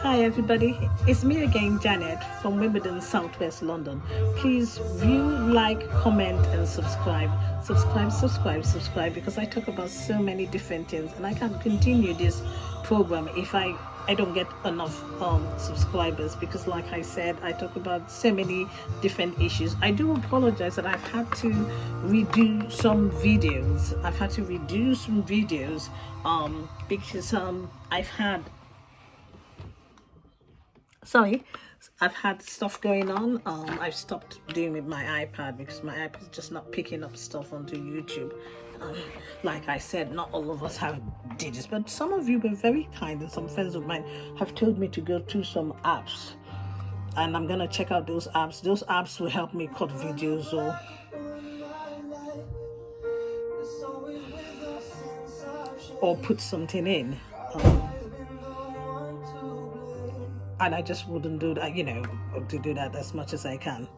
Hi everybody, it's me again, Janet from Wimbledon, Southwest London. Please view, like, comment and subscribe. Subscribe because I talk about so many different things and I can't continue this program if I don't get enough subscribers, because like I said, I talk about so many different issues. I do apologize that I've had to redo some videos. Because sorry, I've had stuff going on. I've stopped doing with my iPad because my iPad is just not picking up stuff onto YouTube. um, like I said, not all of us have digits, but some of you were very kind and some friends of mine have told me to go to some apps, and I'm gonna check out those apps. Those apps will help me cut videos or put something in. And I just wouldn't do that, to do that as much as I can.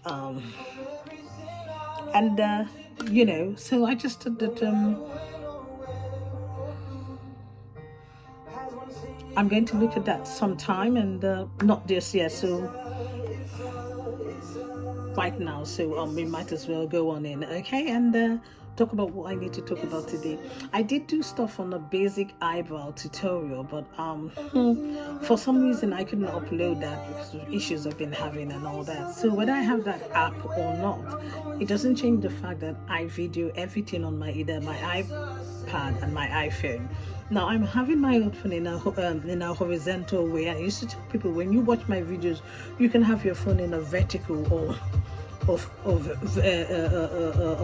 And so I just did that. I'm going to look at that sometime, and not this year, so right now, so we might as well go on in, okay, and talk about what I need to talk about today. I did do stuff on a basic eyebrow tutorial, but for some reason I couldn't upload that because of issues I've been having and all that. So whether I have that app or not, it doesn't change the fact that I video everything on either my iPad and my iPhone. Now I'm having my phone in a horizontal way. I used to tell people, when you watch my videos, you can have your phone in a vertical or a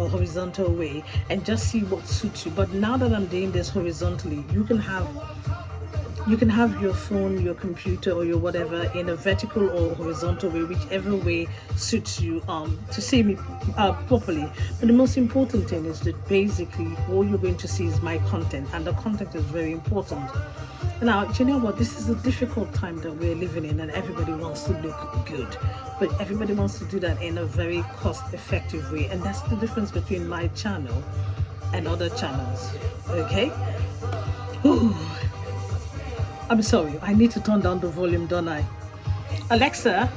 horizontal way and just see what suits you. But now that I'm doing this horizontally, you can have your phone, your computer, or your whatever in a vertical or horizontal way, whichever way suits you, to see me properly. But the most important thing is that basically all you're going to see is my content, and the content is very important. Now, do you know what? This is a difficult time that we're living in, and everybody wants to look good, but everybody wants to do that in a very cost-effective way, and that's the difference between my channel and other channels. Okay. Ooh. I'm sorry, I need to turn down the volume, don't I? Alexa,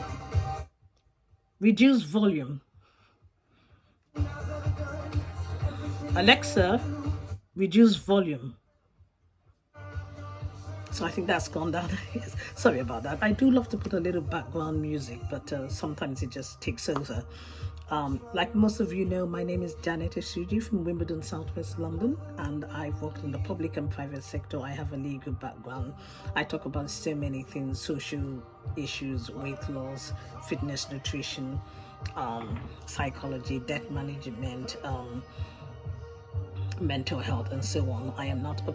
reduce volume. Alexa, reduce volume. So I think that's gone down. Yes. Sorry about that. I do love to put a little background music, but sometimes it just takes over. Like most of you know, my name is Janet Isuji from Wimbledon, Southwest London, and I've worked in the public and private sector. I have a legal background. I talk about so many things: social issues, weight loss, fitness, nutrition, psychology, debt management, mental health, and so on. I am not a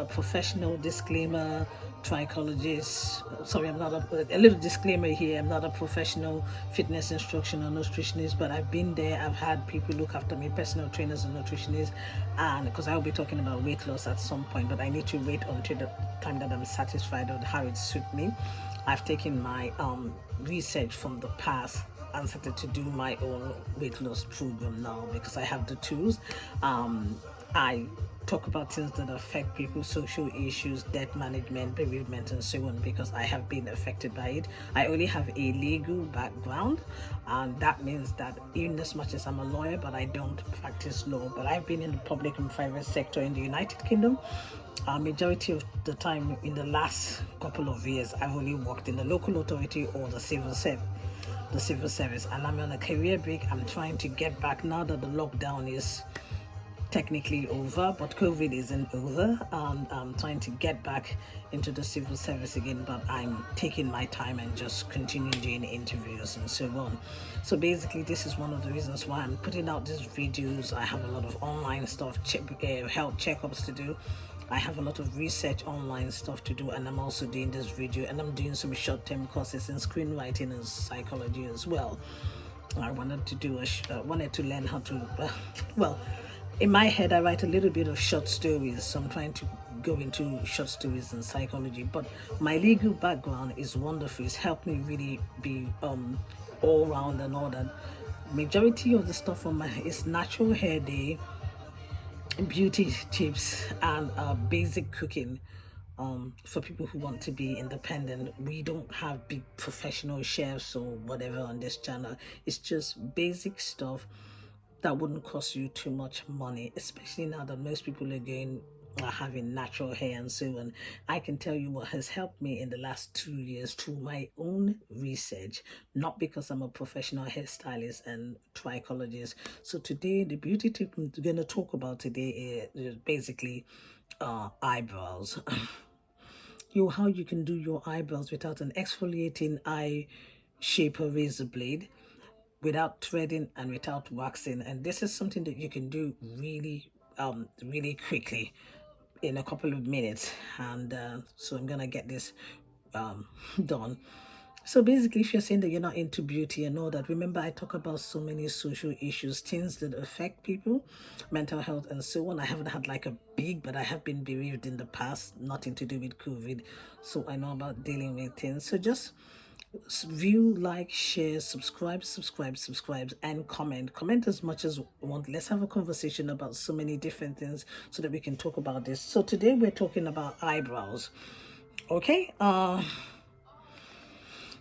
professional, disclaimer, trichologist. Sorry, I'm not a little disclaimer here. I'm not a professional fitness instructor or nutritionist, but I've been there. I've had people look after me, personal trainers and nutritionists, and because I'll be talking about weight loss at some point, but I need to wait until the time that I'm satisfied with how it suits me. I've taken my research from the past and started to do my own weight loss program now because I have the tools. I talk about things that affect people, social issues, debt management, bereavement, and so on, because I have been affected by it. I only have a legal background, and that means that even as much as I'm a lawyer, but I don't practice law, but I've been in the public and private sector in the United Kingdom. Majority of the time in the last couple of years, I've only worked in the local authority or the civil service, and I'm on a career break. I'm trying to get back now that the lockdown is technically over, but COVID isn't over. I'm trying to get back into the civil service again, but I'm taking my time and just continue doing interviews and so on. So basically, this is one of the reasons why I'm putting out these videos. I have a lot of online stuff, health checkups to do. I have a lot of research online stuff to do, and I'm also doing this video, and I'm doing some short-term courses in screenwriting and psychology as well. I wanted to learn how to, well, in my head, I write a little bit of short stories, so I'm trying to go into short stories and psychology. But my legal background is wonderful. It's helped me really be all round and all that. Majority of the stuff on is natural hair day, beauty tips, and basic cooking. for people who want to be independent. We don't have big professional chefs or whatever on this channel. It's just basic stuff that wouldn't cost you too much money, especially now that most people are having natural hair and so on. I can tell you what has helped me in the last 2 years through my own research, not because I'm a professional hairstylist and trichologist. So today, the beauty tip I'm going to talk about today is basically eyebrows. How you can do your eyebrows without an exfoliating eye shaper razor blade, without threading and without waxing. And this is something that you can do really quickly in a couple of minutes. And so I'm gonna get this done. So basically, if you're saying that you're not into beauty and all that, remember I talk about so many social issues, things that affect people, mental health and so on. I haven't had like a big, but I have been bereaved in the past, nothing to do with COVID. So I know about dealing with things. So just view, like, share, subscribe, and comment as much as you want. Let's have a conversation about so many different things so that we can talk about this. So today we're talking about eyebrows. Okay,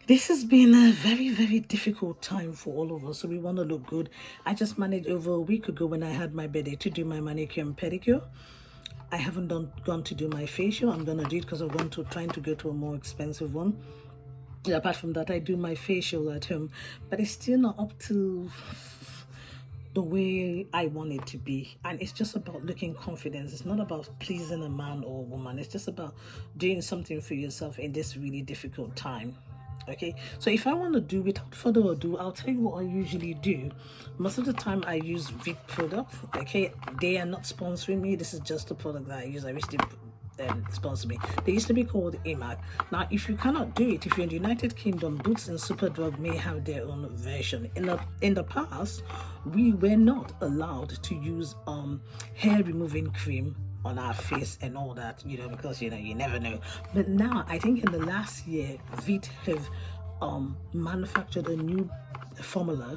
this has been a very difficult time for all of us, so we want to look good. I just managed over a week ago, when I had my birthday, to do my manicure and pedicure. I haven't gone to do my facial. I'm gonna do it because I'm trying to go to a more expensive one. Apart from that, I do my facial at home, but it's still not up to the way I want it to be. And it's just about looking confident. It's not about pleasing a man or a woman. It's just about doing something for yourself in this really difficult time. Okay, so if I want to do, without further ado, I'll tell you what I usually do. Most of the time I use Vic product. Okay, they are not sponsoring me. This is just a product that I use. I wish they sponsor me. They used to be called AMAC. Now, if you cannot do it, if you're in the United Kingdom, Boots and Superdrug may have their own version. In the past, we were not allowed to use hair removing cream on our face and all that, because you never know. But now, I think in the last year, Vit have manufactured a new formula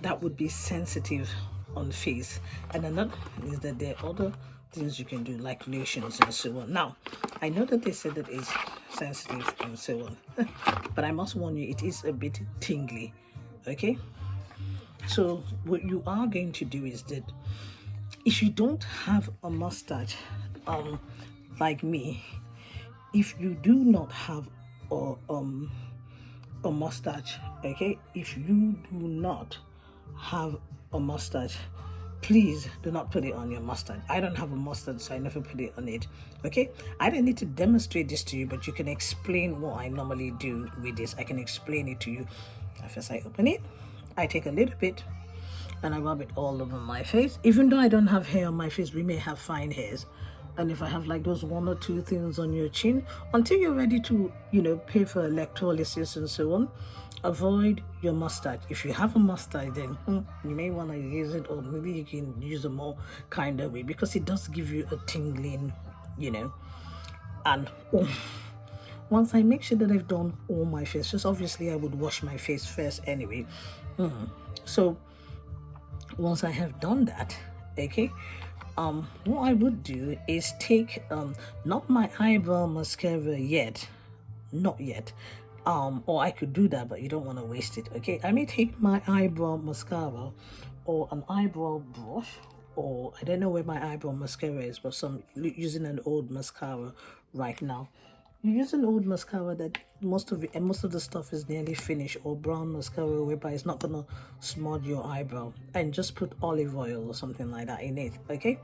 that would be sensitive on face. And another thing is that there are other things you can do, like lotions and so on. Now, I know that they said that it's sensitive and so on, but I must warn you, it is a bit tingly. Okay, so what you are going to do is that if you don't have a mustache, like me, if you do not have a mustache, okay, if you do not have a mustache, please do not put it on your mustache. I don't have a mustache, so I never put it on it. Okay, I don't need to demonstrate this to you, but you can explain what I normally do with this. I can explain it to you. First, I open it, I take a little bit and I rub it all over my face. Even though I don't have hair on my face, we may have fine hairs. And if I have like those one or two things on your chin, until you're ready to, pay for electrolysis and so on, avoid your mustache. If you have a mustache, then you may want to use it, or maybe you can use a more kinder way, because it does give you a tingling, and once I make sure that I've done all my face, just obviously I would wash my face first anyway. So once I have done that, okay, what I would do is take not my eyebrow mascara yet, not yet, or I could do that, but you don't want to waste it. Okay, I may take my eyebrow mascara or an eyebrow brush, or I don't know where my eyebrow mascara is, but some using an old mascara right now. You use an old mascara that most of the stuff is nearly finished, or brown mascara whereby it's not gonna smudge your eyebrow, and just put olive oil or something like that in it. Okay,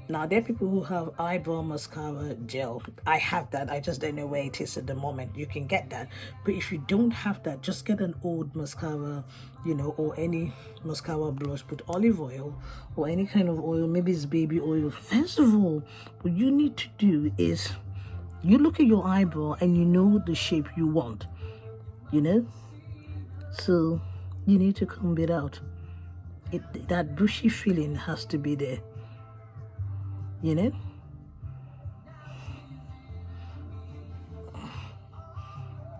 now there are people who have eyebrow mascara gel. I have that, I just don't know where it is at the moment. You can get that, but if you don't have that, just get an old mascara, or any mascara brush, put olive oil or any kind of oil, maybe it's baby oil. First of all, what you need to do is you look at your eyebrow and you know the shape you want, so you need to comb it out. That bushy feeling has to be there,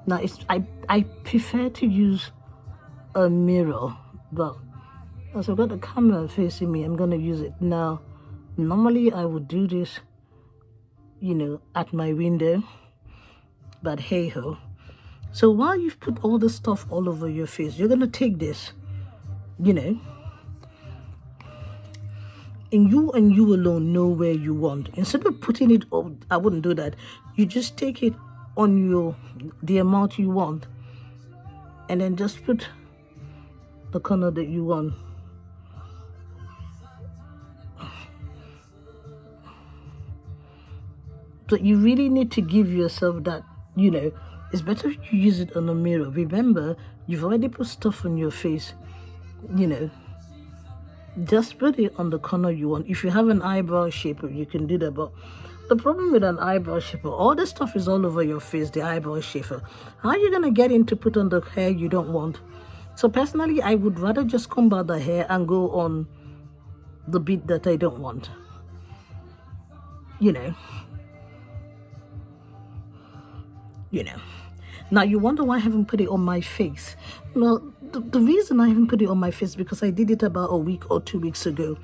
Now I prefer to use a mirror, but as I've got the camera facing me, I'm gonna use it now. Normally I would do this you know, at my window. But hey ho. So while you've put all this stuff all over your face, you're gonna take this, you know, and you alone know where you want. Instead of putting it up, I wouldn't do that. You just take it on the amount you want, and then just put the color that you want. But you really need to give yourself that, you know, it's better if you use it on a mirror. Remember, you've already put stuff on your face, you know. Just put it on the corner you want. If you have an eyebrow shaper, you can do that. But the problem with an eyebrow shaper, all this stuff is all over your face, the eyebrow shaper. How are you going to get in to put on the hair you don't want? So personally, I would rather just comb out the hair and go on the bit that I don't want. You know. Now you wonder why I haven't put it on my face. Well, the reason I haven't put it on my face is because I did it about a week or 2 weeks ago.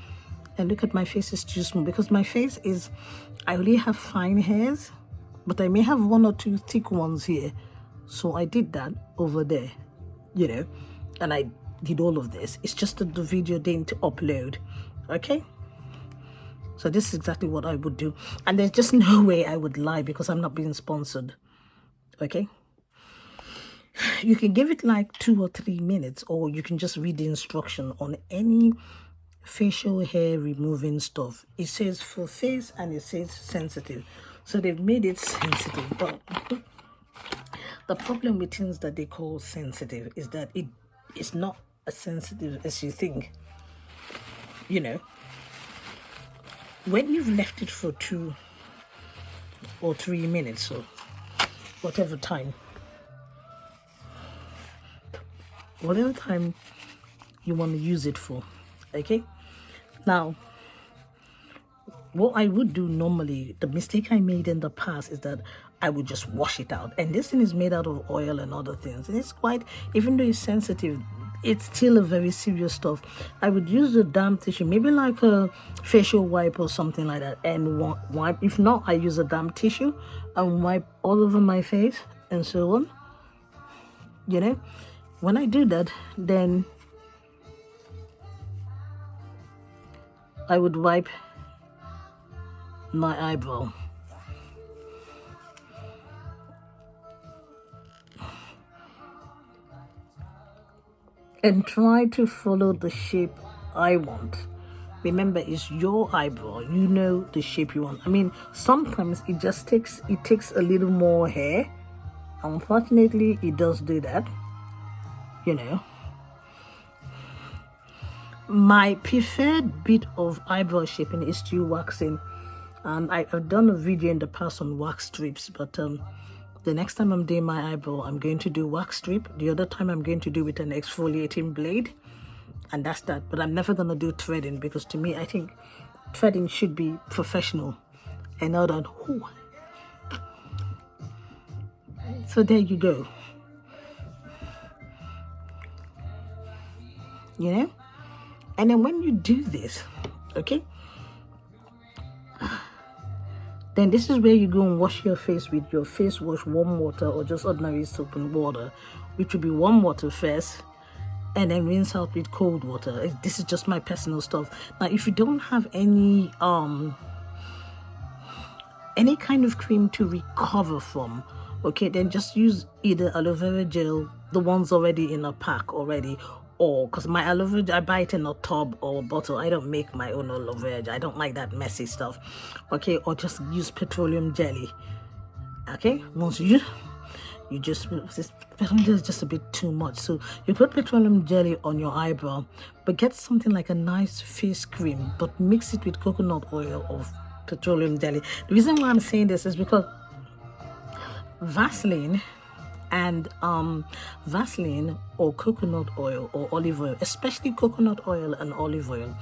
And look at my face, is too small because my face is, I only have fine hairs, but I may have 1 or 2 thick ones here. So I did that over there, you know, and I did all of this. It's just that the video didn't upload, okay? So this is exactly what I would do. And there's just no way I would lie because I'm not being sponsored. Okay, you can give it like 2 or 3 minutes, or you can just read the instruction on any facial hair removing stuff. It says for face and it says sensitive, so they've made it sensitive. But the problem with things that they call sensitive is that it's not as sensitive as you think. You know, when you've left it for 2 or 3 minutes or whatever time you want to use it for, okay? Now, what I would do normally, the mistake I made in the past is that I would just wash it out. And this thing is made out of oil and other things. And it's quite, even though it's sensitive, it's still a very serious stuff. I would use a damp tissue, maybe like a facial wipe or something like that, and wipe. If not, I use a damp tissue and wipe all over my face and so on. You know, when I do that, then I would wipe my eyebrow. And try to follow the shape I want. Remember, it's your eyebrow. You know the shape you want. I mean, sometimes it takes a little more hair. Unfortunately, it does do that. You know. My preferred bit of eyebrow shaping is still waxing. And I've done a video in the past on wax strips, but the next time I'm doing my eyebrow, I'm going to do wax strip. The other time I'm going to do with an exfoliating blade. And that's that. But I'm never going to do threading, because to me, I think threading should be professional and not on who. So there you go. You know? And then when you do this, okay? Then this is where you go and wash your face with your face wash, warm water, or just ordinary soap and water, which will be warm water first, and then rinse out with cold water. This is just my personal stuff. Now, if you don't have any kind of cream to recover from, okay, then just use either aloe vera gel, the ones already in a pack already, or because my aloe vera, I buy it in a tub or a bottle. I don't make my own aloe vera. I don't like that messy stuff. Okay, or just use petroleum jelly. Okay, once you just, petroleum jelly is just a bit too much. So you put petroleum jelly on your eyebrow, but get something like a nice face cream, but mix it with coconut oil or petroleum jelly. The reason why I'm saying this is because Vaseline or coconut oil or olive oil, especially coconut oil and olive oil,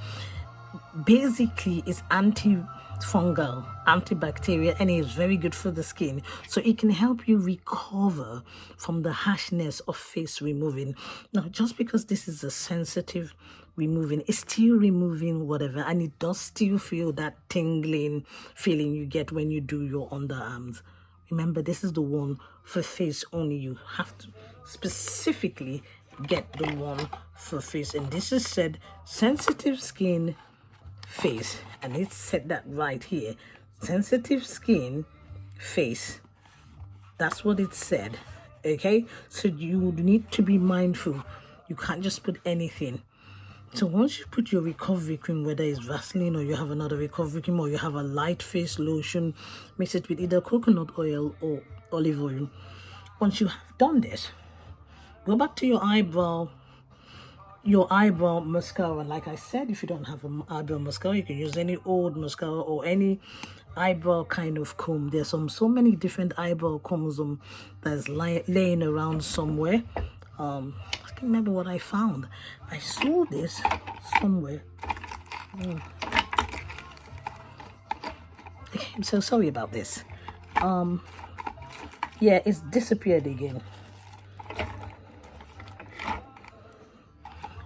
basically is antifungal, antibacterial, and it's very good for the skin. So it can help you recover from the harshness of face removing. Now, just because this is a sensitive removing. It's still removing whatever, and it does still feel that tingling feeling you get when you do your underarms. Remember, this is the one for face only. You have to specifically get the one for face, and this is said sensitive skin face, and it said that right here, sensitive skin face. That's what it said. Okay, so you need to be mindful. You can't just put anything. So once you put your recovery cream, whether it's Vaseline or you have another recovery cream or you have a light face lotion, mix it with either coconut oil or olive oil. Once you have done this, go back to your eyebrow mascara. Like I said, if you don't have an eyebrow mascara, you can use any old mascara or any eyebrow kind of comb. There's so many different eyebrow combs that's laying around somewhere. I can't remember what I found. I saw this somewhere. Okay, I'm so sorry about this. Yeah, it's disappeared again.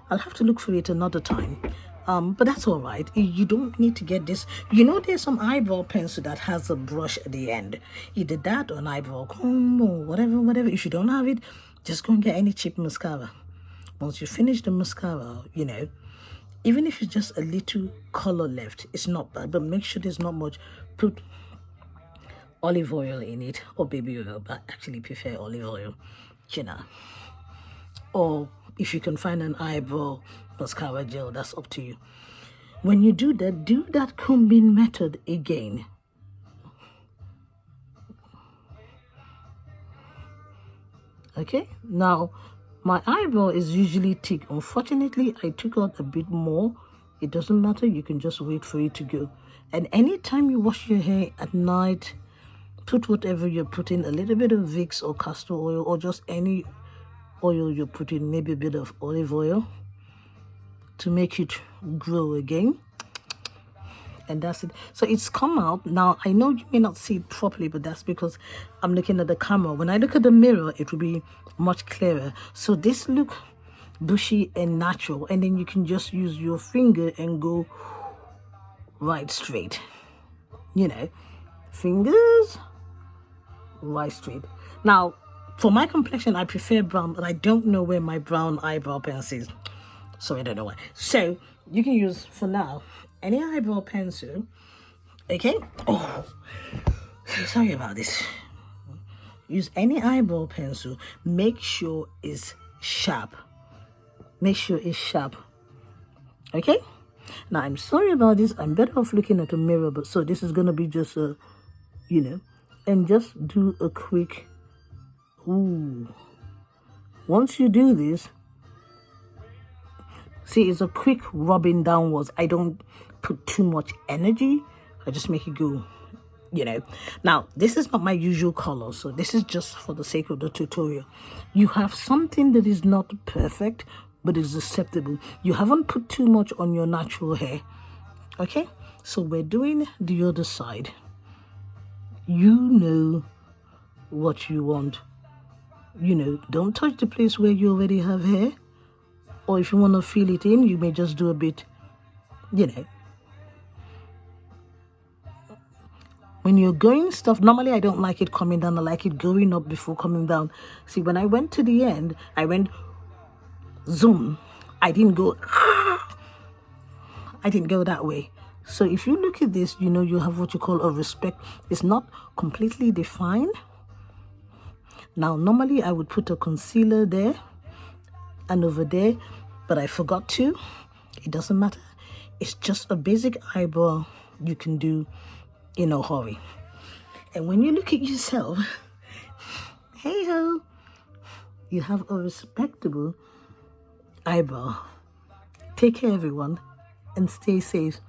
I'll have to look for it another time. But that's all right. You don't need to get this. You know, there's some eyebrow pencil that has a brush at the end. Either that or an eyebrow comb or whatever. If you don't have it, just go and get any cheap mascara. Once you finish the mascara, you know, even if it's just a little color left, it's not bad. But make sure there's not much. Put olive oil in it or baby oil, but I actually prefer olive oil, you know. Or if you can find an eyebrow mascara gel, that's up to you. When you do that combing method again. Okay, now my eyebrow is usually thick. Unfortunately, I took out a bit more. It doesn't matter, you can just wait for it to go. And anytime you wash your hair at night, put whatever you're putting, a little bit of Vicks or castor oil or just any oil you're putting, maybe a bit of olive oil to make it grow again. And that's it. So it's come out. Now, I know you may not see it properly, but that's because I'm looking at the camera. When I look at the mirror, it will be much clearer. So this look bushy and natural. And then you can just use your finger and go right straight. You know, fingers, right straight. Now, for my complexion, I prefer brown, but I don't know where my brown eyebrow pencil is. So I don't know why. So you can use, for now, any eyebrow pencil. Okay? Oh, sorry about this. Use any eyebrow pencil. Make sure it's sharp. Make sure it's sharp. Okay? Now, I'm sorry about this. I'm better off looking at a mirror, but so this is going to be just a, you know, and just do a quick, ooh. Once you do this, see, it's a quick rubbing downwards. I don't put too much energy. I just make it go, you know. Now, this is not my usual color, so this is just for the sake of the tutorial. You have something that is not perfect, but is acceptable. You haven't put too much on your natural hair. Okay? So we're doing the other side. You know what you want. You know, don't touch the place where you already have hair. Or if you want to fill it in, you may just do a bit, you know. When you're going stuff, normally I don't like it coming down. I like it going up before coming down. See, when I went to the end, I went zoom. I didn't go, I didn't go that way. So if you look at this, you know, you have what you call a respect. It's not completely defined. Now, normally I would put a concealer there and over there, but I forgot to. It doesn't matter. It's just a basic eyebrow you can do in a hurry. And when you look at yourself, hey ho, you have a respectable eyebrow. Take care, everyone, and stay safe.